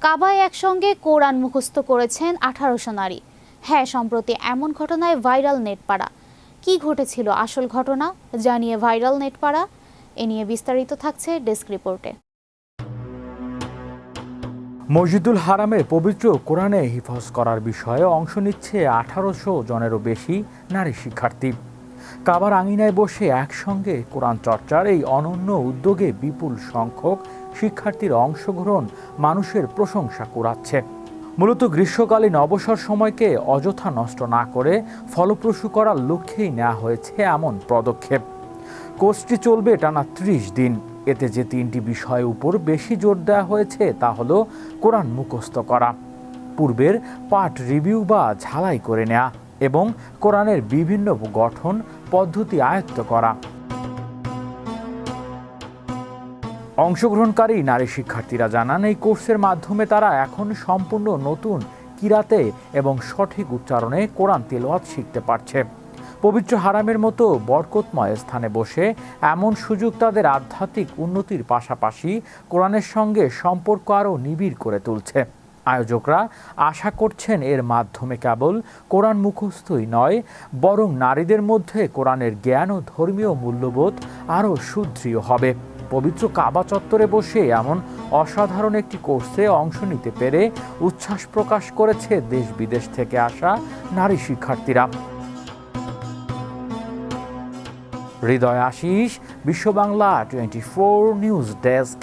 কাবায় একসঙ্গে কোরআন মুখস্থ করেছেন 1800 নারী। হ্যাঁ, সম্প্রতি এমন ঘটনায় ভাইরাল নেটপাড়া। কি ঘটেছিল আসল ঘটনা জানিয়ে ভাইরাল নেটপাড়া, এ নিয়ে বিস্তারিত থাকছে ডেস্ক রিপোর্টে। মসজিদুল হারামে পবিত্র কোরআনে হিফজ করার বিষয়ে অংশ নিচ্ছে 1800 জনেরও বেশি নারী শিক্ষার্থী। কাবার আঙিনায় বসে একসঙ্গে কোরআন চর্চার এই অনন্য উদ্যোগে বিপুল সংখ্যক শিক্ষার্থীর অংশগ্রহণ মানুষের প্রশংসা কুড়াচ্ছে। মূলত গ্রীষ্মকালীন অবসর সময়কে অযথা নষ্ট না করে ফলপ্রসূ করার লক্ষ্যেই নেওয়া হয়েছে এমন পদক্ষেপ। কোর্সটি চলবে টানা 30 দিন। এতে যে 3টি বিষয়ের উপর বেশি জোর দেওয়া হয়েছে তা হলো কোরআন মুখস্থ করা, পূর্বের পাঠ রিভিউ বা ঝালাই করে নেওয়া এবং কোরআনের বিভিন্ন গঠন পদ্ধতি আয়ত্ত করা। অংশগ্রহণকারী নারী শিক্ষার্থীরা জানান, এই কোর্সের মাধ্যমে তারা এখন সম্পূর্ণ নতুন কিরাতে এবং সঠিক উচ্চারণে কোরআন তিলাওয়াত শিখতে পারছে। পবিত্র হারামের মতো বরকতময় স্থানে বসে এমন সুযোগ তাদের আধ্যাত্মিক উন্নতির পাশাপাশি কোরআনের সঙ্গে সম্পর্ক আরও নিবিড় করে তুলছে। আয়োজকরা আশা করছেন এর মাধ্যমে কেবল কোরআন মুখস্থই নয়, বরং নারীদের মধ্যে কোরআনের জ্ঞান ও ধর্মীয় মূল্যবোধ আরও সুদৃঢ় হবে। পবিত্র কাবা চত্বরে বসে এমন অসাধারণ একটি কোর্সে অংশ নিতে পেরে উচ্ছ্বাস প্রকাশ করেছে দেশ বিদেশ থেকে আসা নারী শিক্ষার্থীরা। হৃদয় আশিস, বিশ্ব বাংলা 24 নিউজ ডেস্ক।